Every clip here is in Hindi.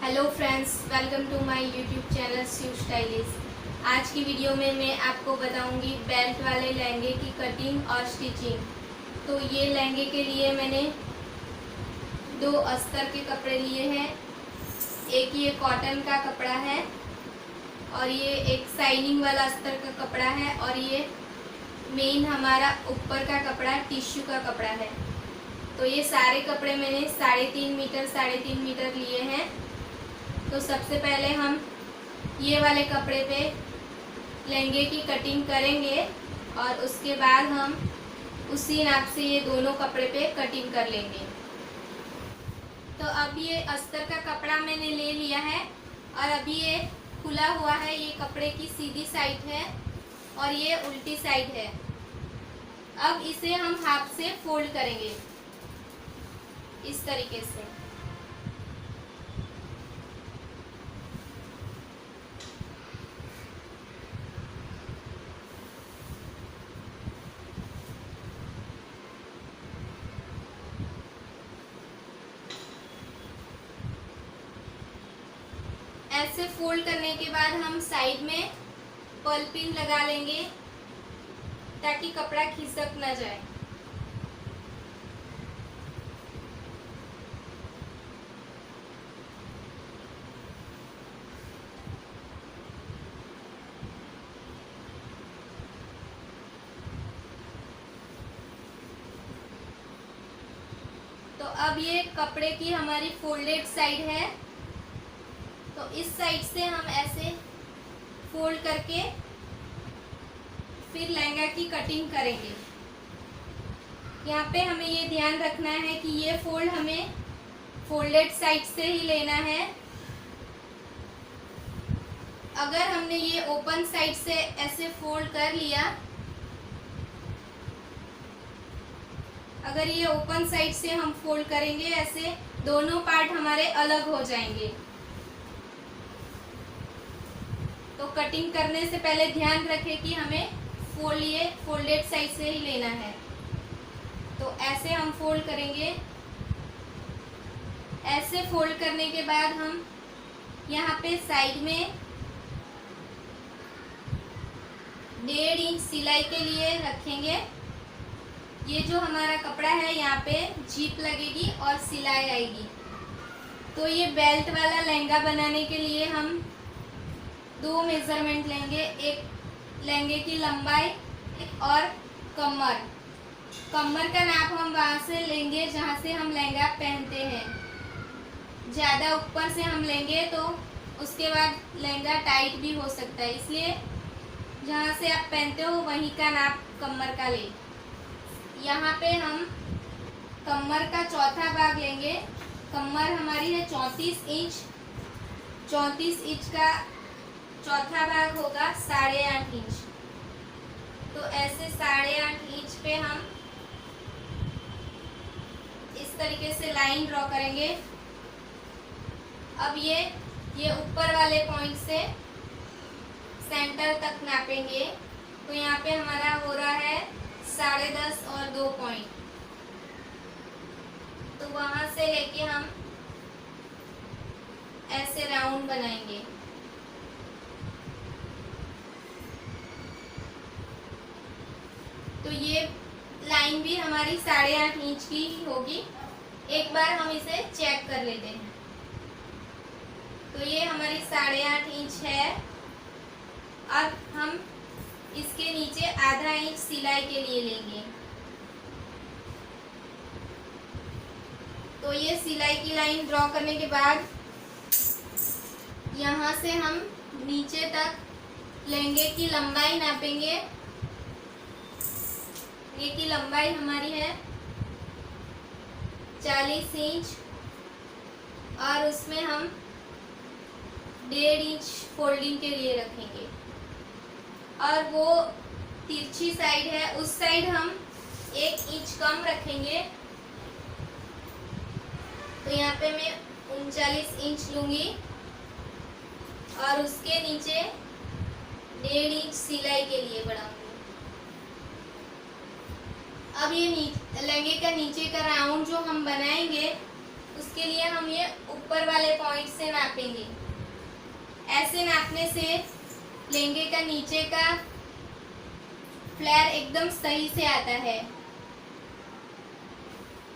Hello friends, welcome to my YouTube channel Shiv stylish. आज की वीडियो में मैं आपको बताऊंगी बेल्ट वाले लहंगे की कटिंग और स्टिचिंग। तो ये लहंगे के लिए मैंने 2 अस्तर के कपड़े लिए हैं। एक ये कॉटन का कपड़ा है और ये एक शाइनिंग वाला अस्तर का कपड़ा है और ये मेन हमारा ऊपर का कपड़ा टिश्यू का कपड़ा है। तो ये सारे कपड़े मैंने 3.5 मीटर लिए हैं। तो सबसे पहले हम ये वाले कपड़े पे लहंगे की कटिंग करेंगे और उसके बाद हम उसी नाप से ये दोनों कपड़े पे कटिंग कर लेंगे। तो अब ये अस्तर का कपड़ा मैंने ले लिया है और अभी ये खुला हुआ है। ये कपड़े की सीधी साइड है और ये उल्टी साइड है। अब इसे हम हाफ से फोल्ड करेंगे इस तरीके से। ऐसे फोल्ड करने के बाद हम साइड में पर्ल पिन लगा लेंगे ताकि कपड़ा खिसक ना जाए। तो अब ये कपड़े की हमारी फोल्डेड साइड है। तो इस साइड से हम ऐसे फोल्ड करके फिर लहंगा की कटिंग करेंगे। यहाँ पे हमें ये ध्यान रखना है कि ये फोल्ड हमें फोल्डेड साइड से ही लेना है। अगर हमने ये ओपन साइड से ऐसे फोल्ड कर लिया, अगर ये ओपन साइड से हम फोल्ड करेंगे ऐसे, दोनों पार्ट हमारे अलग हो जाएंगे। तो कटिंग करने से पहले ध्यान रखें कि हमें फोल्डेड साइड से ही लेना है। तो ऐसे हम फोल्ड करेंगे। ऐसे फोल्ड करने के बाद हम यहाँ पे साइड में 1.5 इंच सिलाई के लिए रखेंगे। ये जो हमारा कपड़ा है यहाँ पे जीप लगेगी और सिलाई आएगी। तो ये बेल्ट वाला लहंगा बनाने के लिए हम 2 मेजरमेंट लेंगे। एक लहंगे की लंबाई और कमर का नाप हम वहाँ से लेंगे जहाँ से हम लहंगा पहनते हैं। ज़्यादा ऊपर से हम लेंगे तो उसके बाद लहंगा टाइट भी हो सकता है, इसलिए जहाँ से आप पहनते हो वहीं का नाप कमर का ले। यहाँ पे हम कमर का चौथा भाग लेंगे। कमर हमारी है 34 इंच। 34 इंच का चौथा भाग होगा 8.5 इंच। तो ऐसे 8.5 इंच पे हम इस तरीके से लाइन ड्रॉ करेंगे। अब ये ऊपर वाले पॉइंट से सेंटर तक नापेंगे। तो यहाँ पे हमारा हो रहा है 10.5 और 2 पॉइंट। तो वहां से लेके हम ऐसे राउंड बनाएंगे। तो ये लाइन भी हमारी 8.5 इंच की ही होगी। एक बार हम इसे चेक कर लेते हैं। तो ये हमारी 8.5 इंच है। अब हम इसके नीचे आधा इंच सिलाई के लिए लेंगे। तो ये सिलाई की लाइन ड्रॉ करने के बाद यहाँ से हम नीचे तक लहंगे की लंबाई नापेंगे। ये की लंबाई हमारी है 40 इंच और उसमें हम 1.5 इंच फोल्डिंग के लिए रखेंगे। और वो तिरछी साइड है, उस साइड हम 1 इंच कम रखेंगे। तो यहाँ पे मैं 39 इंच लूँगी और उसके नीचे 1.5 इंच सिलाई के लिए बढ़ाऊंगी। अब ये लहंगे का नीचे का राउंड जो हम बनाएंगे उसके लिए हम ये ऊपर वाले पॉइंट से नापेंगे। ऐसे नापने से लहंगे का नीचे का फ्लेयर एकदम सही से आता है।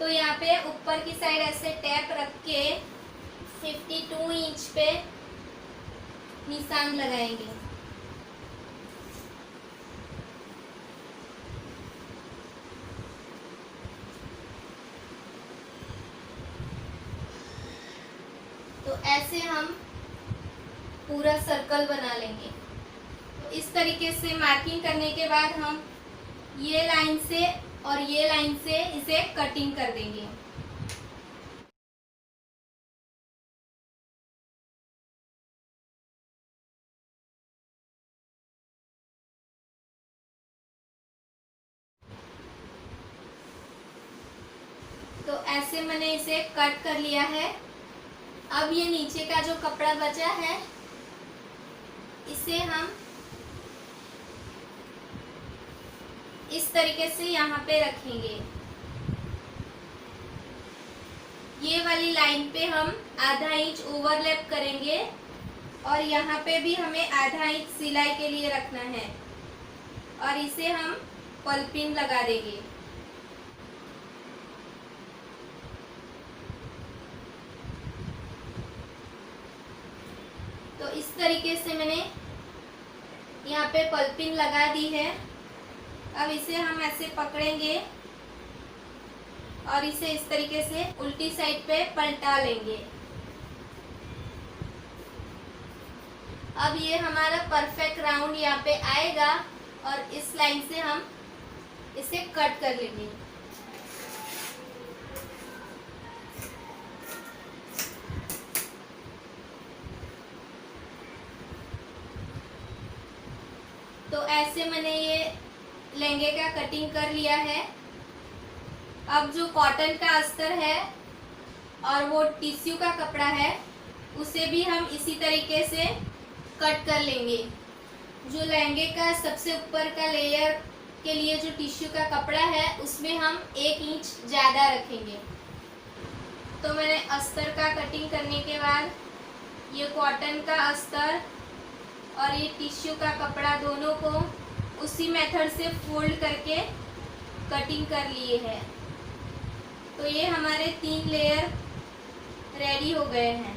तो यहाँ पे ऊपर की साइड ऐसे टैप रख के 52 इंच पे निशान लगाएंगे। तो ऐसे हम पूरा सर्कल बना लेंगे। तो इस तरीके से मार्किंग करने के बाद हम ये लाइन से और ये लाइन से इसे कटिंग कर देंगे। तो ऐसे मैंने इसे कट कर लिया है। अब ये नीचे का जो कपड़ा बचा है इसे हम इस तरीके से यहाँ पे रखेंगे। ये वाली लाइन पे हम आधा इंच ओवरलैप करेंगे और यहाँ पे भी हमें आधा इंच सिलाई के लिए रखना है और इसे हम पल्पिन लगा देंगे। तो इस तरीके से मैंने यहाँ पे पल्पिन लगा दी है। अब इसे हम ऐसे पकड़ेंगे और इसे इस तरीके से उल्टी साइड पे पलटा लेंगे। अब ये हमारा परफेक्ट राउंड यहाँ पे आएगा और इस लाइन से हम इसे कट कर लेंगे। तो ऐसे मैंने ये लहंगे का कटिंग कर लिया है। अब जो कॉटन का अस्तर है और वो टिश्यू का कपड़ा है उसे भी हम इसी तरीके से कट कर लेंगे। जो लहंगे का सबसे ऊपर का लेयर के लिए जो टिश्यू का कपड़ा है उसमें हम 1 इंच ज़्यादा रखेंगे। तो मैंने अस्तर का कटिंग करने के बाद ये कॉटन का अस्तर और ये टिश्यू का कपड़ा दोनों को उसी मेथड से फोल्ड करके कटिंग कर लिए है। तो ये हमारे 3 लेयर रेडी हो गए हैं।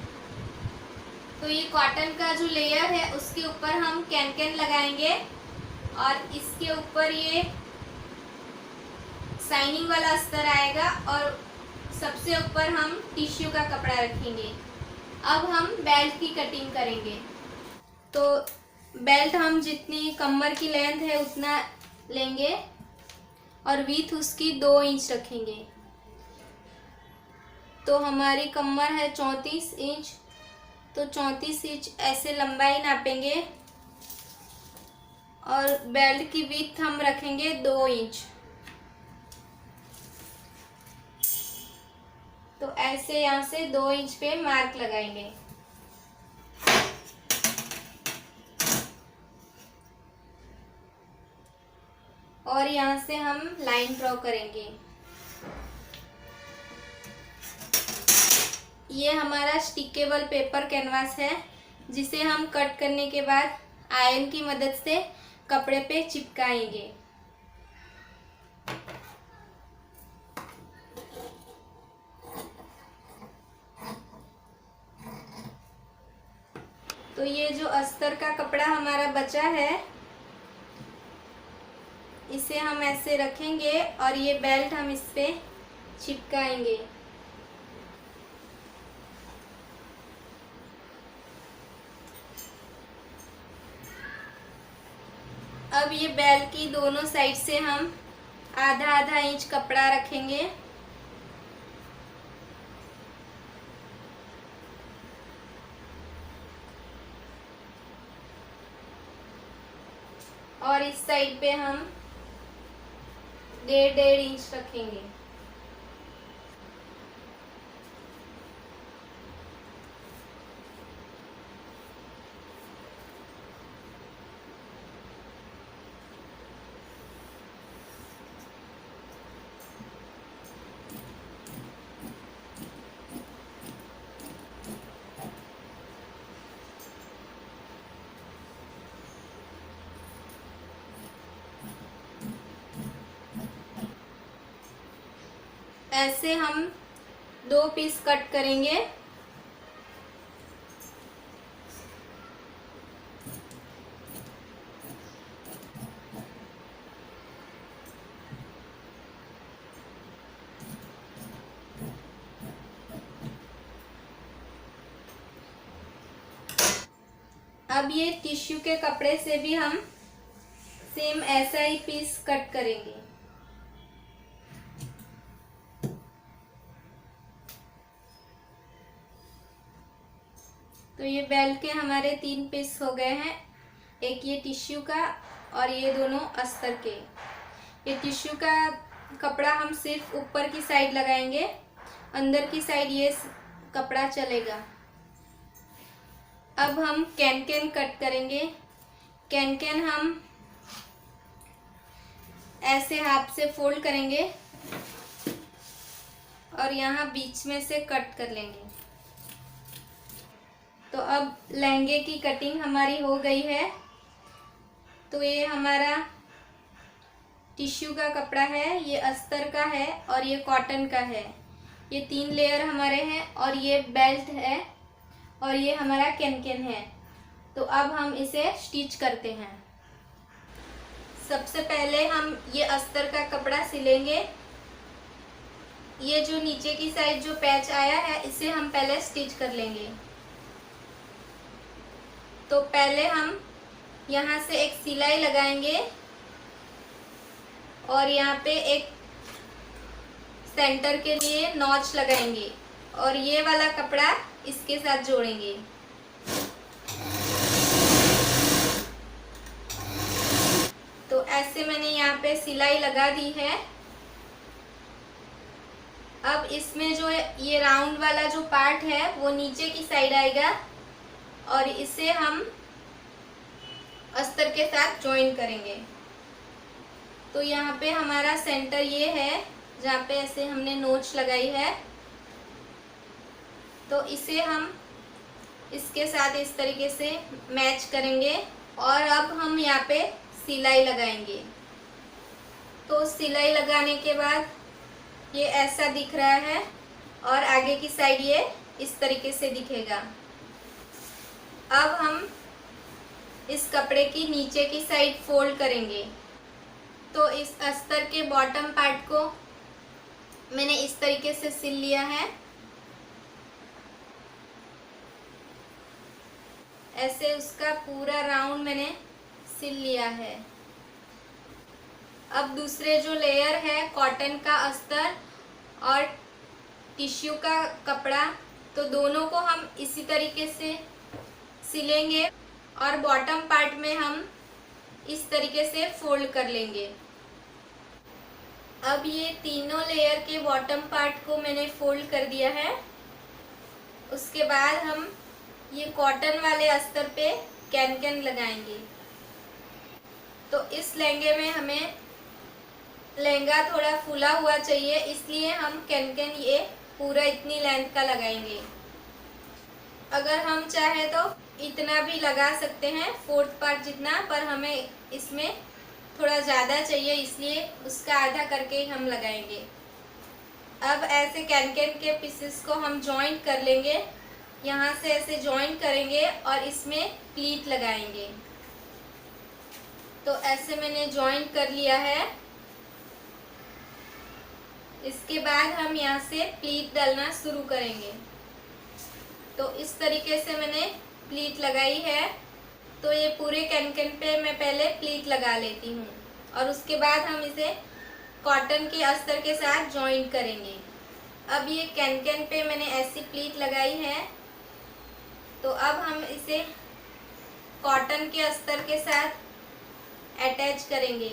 तो ये कॉटन का जो लेयर है उसके ऊपर हम कैन लगाएंगे और इसके ऊपर ये शाइनिंग वाला अस्तर आएगा और सबसे ऊपर हम टिश्यू का कपड़ा रखेंगे। अब हम बेल्ट की कटिंग करेंगे। तो बेल्ट हम जितनी कमर की लेंथ है उतना लेंगे और विड्थ उसकी 2 इंच रखेंगे। तो हमारी कमर है 34 इंच, तो 34 इंच ऐसे लंबाई नापेंगे और बेल्ट की विड्थ हम रखेंगे 2 इंच। तो ऐसे यहाँ से 2 इंच पे मार्क लगाएंगे। और यहाँ से हम लाइन ड्रॉ करेंगे। ये हमारा स्टिकेबल पेपर कैनवास है जिसे हम कट करने के बाद आयरन की मदद से कपड़े पे चिपकाएंगे। तो ये जो अस्तर का कपड़ा हमारा बचा है इसे हम ऐसे रखेंगे और ये बेल्ट हम इस पे चिपकाएंगे। अब ये बेल्ट की दोनों साइड से हम आधा आधा इंच कपड़ा रखेंगे और इस साइड पे हम 1.5 इंच रखेंगे। ऐसे हम 2 पीस कट करेंगे। अब ये टिश्यू के कपड़े से भी हम सेम ऐसा ही पीस कट करेंगे। तो ये बेल्ट के हमारे 3 पीस हो गए हैं, एक ये टिश्यू का और ये दोनों अस्तर के। ये टिश्यू का कपड़ा हम सिर्फ ऊपर की साइड लगाएंगे, अंदर की साइड ये कपड़ा चलेगा। अब हम कैन कैन कट करेंगे। कैन कैन हम ऐसे हाथ से फोल्ड करेंगे और यहाँ बीच में से कट कर लेंगे। तो अब लहंगे की कटिंग हमारी हो गई है। तो ये हमारा टिश्यू का कपड़ा है, ये अस्तर का है और ये कॉटन का है। ये 3 लेयर हमारे हैं और ये बेल्ट है और ये हमारा कैन है। तो अब हम इसे स्टिच करते हैं। सबसे पहले हम ये अस्तर का कपड़ा सिलेंगे। ये जो नीचे की साइड जो पैच आया है इसे हम पहले स्टिच कर लेंगे। तो पहले हम यहाँ से एक सिलाई लगाएंगे और यहाँ पे एक सेंटर के लिए नॉच लगाएंगे और ये वाला कपड़ा इसके साथ जोड़ेंगे। तो ऐसे मैंने यहाँ पे सिलाई लगा दी है। अब इसमें जो ये राउंड वाला जो पार्ट है वो नीचे की साइड आएगा और इसे हम अस्तर के साथ जॉइन करेंगे। तो यहाँ पे हमारा सेंटर ये है जहाँ पे ऐसे हमने नोच लगाई है। तो इसे हम इसके साथ इस तरीके से मैच करेंगे और अब हम यहाँ पे सिलाई लगाएंगे। तो सिलाई लगाने के बाद ये ऐसा दिख रहा है और आगे की साइड ये इस तरीके से दिखेगा। अब हम इस कपड़े की नीचे की साइड फोल्ड करेंगे। तो इस अस्तर के बॉटम पार्ट को मैंने इस तरीके से सिल लिया है। ऐसे उसका पूरा राउंड मैंने सिल लिया है। अब दूसरे जो लेयर है कॉटन का अस्तर और टिश्यू का कपड़ा, तो दोनों को हम इसी तरीके से सिलेंगे और बॉटम पार्ट में हम इस तरीके से फोल्ड कर लेंगे। अब ये तीनों लेयर के बॉटम पार्ट को मैंने फोल्ड कर दिया है। उसके बाद हम ये कॉटन वाले अस्तर पे कैन कैन लगाएंगे। तो इस लहंगे में हमें लहंगा थोड़ा फूला हुआ चाहिए, इसलिए हम कैन कैन ये पूरा इतनी लेंथ का लगाएंगे। अगर हम चाहे तो इतना भी लगा सकते हैं, 4th पार्ट जितना, पर हमें इसमें थोड़ा ज़्यादा चाहिए इसलिए उसका आधा करके ही हम लगाएंगे। अब ऐसे कैन कैन के पीसेस को हम जॉइंट कर लेंगे। यहाँ से ऐसे जॉइंट करेंगे और इसमें प्लीट लगाएंगे। तो ऐसे मैंने जॉइंट कर लिया है। इसके बाद हम यहाँ से प्लीट डालना शुरू करेंगे। तो इस तरीके से मैंने प्लीट लगाई है। तो ये पूरे कैन कैन पे मैं पहले प्लीट लगा लेती हूँ और उसके बाद हम इसे कॉटन के अस्तर के साथ जॉइंट करेंगे। अब ये कैन कैन पे मैंने ऐसी प्लीट लगाई है। तो अब हम इसे कॉटन के अस्तर के साथ अटैच करेंगे।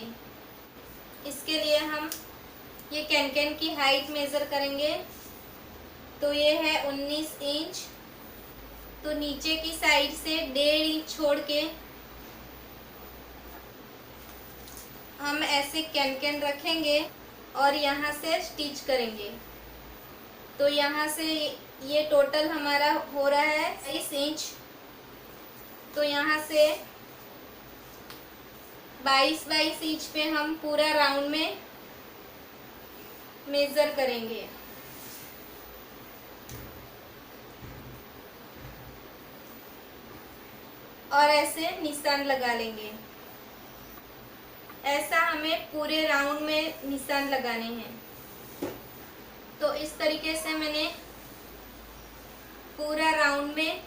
इसके लिए हम ये कैन कैन की हाइट मेज़र करेंगे। तो ये है 19 इंच। तो नीचे की साइड से 1.5 इंच छोड़ के हम ऐसे कैन कैन रखेंगे और यहाँ से स्टिच करेंगे। तो यहाँ से ये टोटल हमारा हो रहा है 22 इंच। तो यहाँ से 22 इंच पे हम पूरा राउंड में मेजर करेंगे और ऐसे निशान लगा लेंगे। ऐसा हमें पूरे राउंड में निशान लगाने हैं। तो इस तरीके से मैंने पूरा राउंड में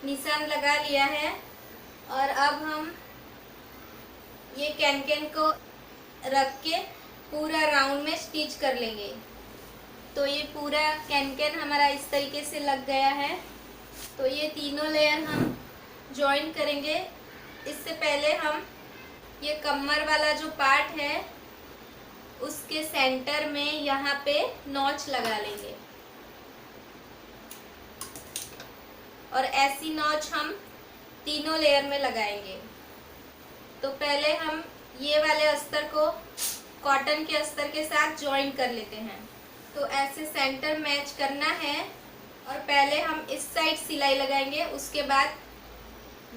निशान लगा लिया है और अब हम ये कैन को रख के पूरा राउंड में स्टिच कर लेंगे। तो ये पूरा कैन हमारा इस तरीके से लग गया है। तो ये तीनों लेयर हम जॉइन करेंगे। इससे पहले हम ये कमर वाला जो पार्ट है उसके सेंटर में यहाँ पे नॉच लगा लेंगे और ऐसी नॉच हम तीनों लेयर में लगाएंगे। तो पहले हम ये वाले अस्तर को कॉटन के अस्तर के साथ जॉइन कर लेते हैं। तो ऐसे सेंटर मैच करना है और पहले हम इस साइड सिलाई लगाएंगे, उसके बाद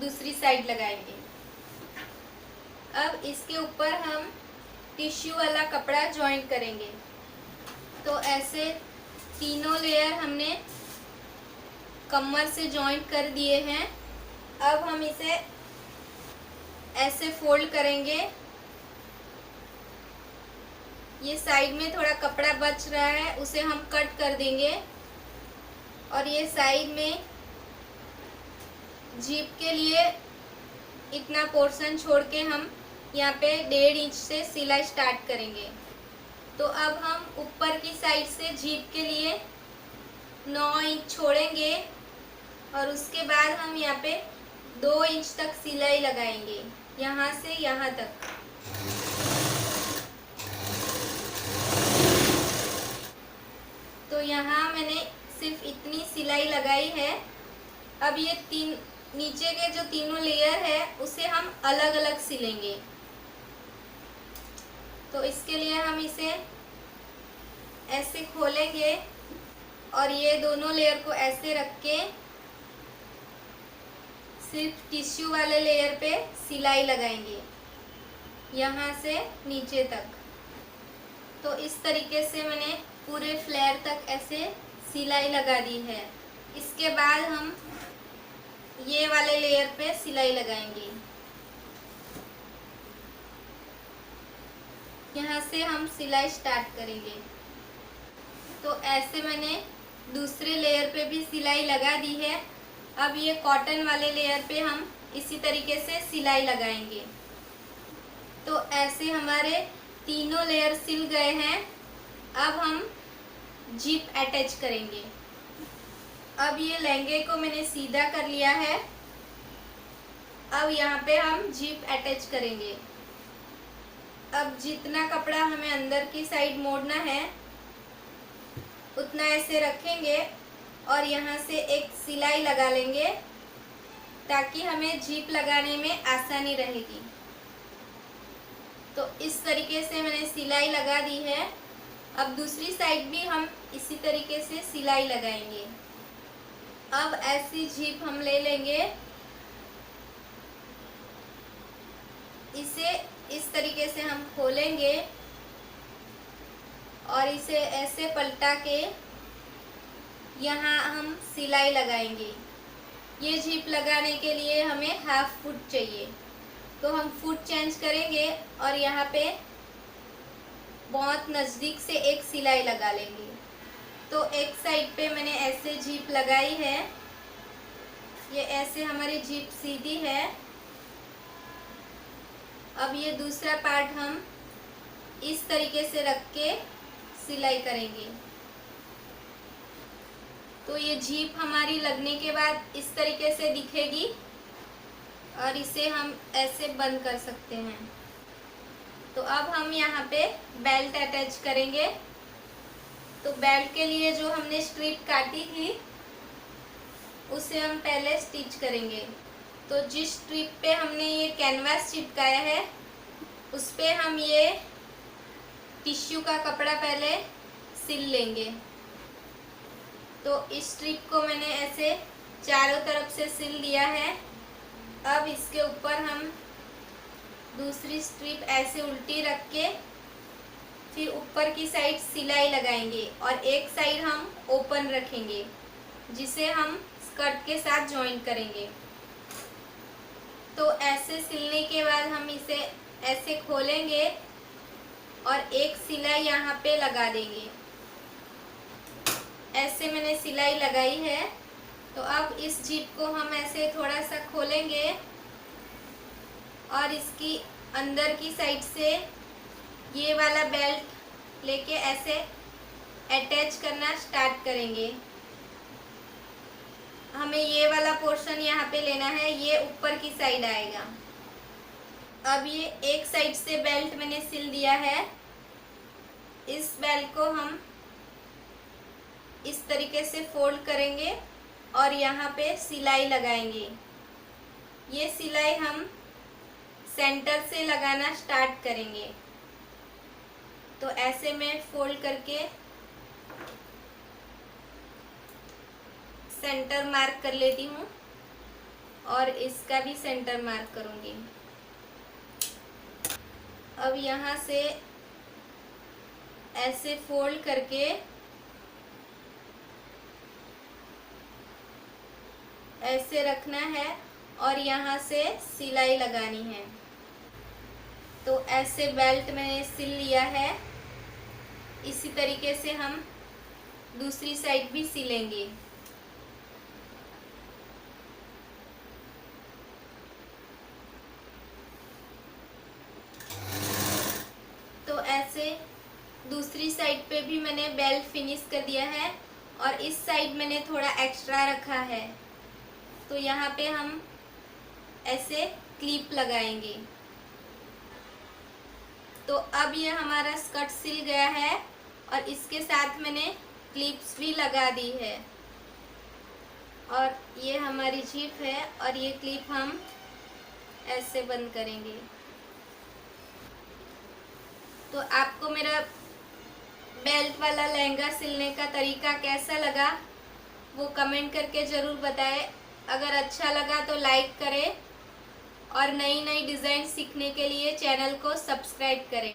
दूसरी साइड लगाएंगे। अब इसके ऊपर हम टिश्यू वाला कपड़ा जॉइन करेंगे। तो ऐसे तीनों लेयर हमने कमर से जॉइन कर दिए हैं। अब हम इसे ऐसे फोल्ड करेंगे। ये साइड में थोड़ा कपड़ा बच रहा है, उसे हम कट कर देंगे और ये साइड में जीप के लिए इतना पोर्शन छोड़ के हम यहाँ पे 1.5 इंच से सिलाई स्टार्ट करेंगे। तो अब हम ऊपर की साइड से जीप के लिए 9 इंच छोड़ेंगे और उसके बाद हम यहाँ पे 2 इंच तक सिलाई लगाएंगे, यहाँ से यहाँ तक। तो यहाँ मैंने सिर्फ इतनी सिलाई लगाई है। अब ये नीचे के जो तीनों लेयर है उसे हम अलग अलग सिलेंगे। तो इसके लिए हम इसे ऐसे खोलेंगे और ये दोनों लेयर को ऐसे रख के सिर्फ टिश्यू वाले लेयर पे सिलाई लगाएंगे, यहाँ से नीचे तक। तो इस तरीके से मैंने पूरे फ्लेयर तक ऐसे सिलाई लगा दी है। इसके बाद हम ये वाले लेयर पे सिलाई लगाएंगे। यहाँ से हम सिलाई स्टार्ट करेंगे। तो ऐसे मैंने दूसरे लेयर पे भी सिलाई लगा दी है। अब ये कॉटन वाले लेयर पे हम इसी तरीके से सिलाई लगाएंगे। तो ऐसे हमारे तीनों लेयर सिल गए हैं। अब हम जिप अटैच करेंगे। अब ये लहंगे को मैंने सीधा कर लिया है। अब यहाँ पे हम जिप अटैच करेंगे। अब जितना कपड़ा हमें अंदर की साइड मोड़ना है उतना ऐसे रखेंगे और यहाँ से एक सिलाई लगा लेंगे ताकि हमें जिप लगाने में आसानी रहेगी। तो इस तरीके से मैंने सिलाई लगा दी है। अब दूसरी साइड भी हम इसी तरीके से सिलाई लगाएंगे। अब ऐसी जिप हम ले लेंगे, इसे इस तरीके से हम खोलेंगे और इसे ऐसे पलटा के यहाँ हम सिलाई लगाएंगे। ये जिप लगाने के लिए हमें 1/2 फुट चाहिए। तो हम फुट चेंज करेंगे और यहाँ पे बहुत नज़दीक से एक सिलाई लगा लेंगे। तो एक साइड पे मैंने ऐसे जिप लगाई है। ये ऐसे हमारी जिप सीधी है। अब ये दूसरा पार्ट हम इस तरीके से रख के सिलाई करेंगे। तो ये जिप हमारी लगने के बाद इस तरीके से दिखेगी और इसे हम ऐसे बंद कर सकते हैं। तो अब हम यहाँ पे बेल्ट अटैच करेंगे। तो बेल्ट के लिए जो हमने स्ट्रिप काटी थी उसे हम पहले स्टिच करेंगे। तो जिस स्ट्रिप पे हमने ये कैनवास चिपकाया है उस पे हम ये टिश्यू का कपड़ा पहले सिल लेंगे। तो इस स्ट्रिप को मैंने ऐसे चारों तरफ से सिल दिया है। अब इसके ऊपर हम दूसरी स्ट्रिप ऐसे उल्टी रख के फिर ऊपर की साइड सिलाई लगाएंगे और एक साइड हम ओपन रखेंगे, जिसे हम स्कर्ट के साथ जॉइन करेंगे। तो ऐसे सिलने के बाद हम इसे ऐसे खोलेंगे और एक सिलाई यहाँ पे लगा देंगे। ऐसे मैंने सिलाई लगाई है। तो अब इस जिप को हम ऐसे थोड़ा सा खोलेंगे और इसकी अंदर की साइड से ये वाला बेल्ट लेके ऐसे अटैच करना स्टार्ट करेंगे। हमें ये वाला पोर्शन यहाँ पे लेना है, ये ऊपर की साइड आएगा। अब ये एक साइड से बेल्ट मैंने सिल दिया है। इस बेल्ट को हम इस तरीके से फोल्ड करेंगे और यहाँ पे सिलाई लगाएंगे। ये सिलाई हम सेंटर से लगाना स्टार्ट करेंगे। तो ऐसे मैं फोल्ड करके सेंटर मार्क कर लेती हूँ और इसका भी सेंटर मार्क करूँगी। अब यहाँ से ऐसे फोल्ड करके ऐसे रखना है और यहाँ से सिलाई लगानी है। तो ऐसे बेल्ट मैंने सिल लिया है। इसी तरीके से हम दूसरी साइड भी सिलेंगे। तो ऐसे दूसरी साइड पे भी मैंने बेल्ट फिनिश कर दिया है और इस साइड मैंने थोड़ा एक्स्ट्रा रखा है। तो यहाँ पे हम ऐसे क्लिप लगाएंगे। तो अब ये हमारा स्कर्ट सिल गया है और इसके साथ मैंने क्लिप्स भी लगा दी है। और ये हमारी जिप है और ये क्लिप हम ऐसे बंद करेंगे। तो आपको मेरा बेल्ट वाला लहंगा सिलने का तरीका कैसा लगा वो कमेंट करके ज़रूर बताएं। अगर अच्छा लगा तो लाइक करें और नई नई डिज़ाइन सीखने के लिए चैनल को सब्सक्राइब करें।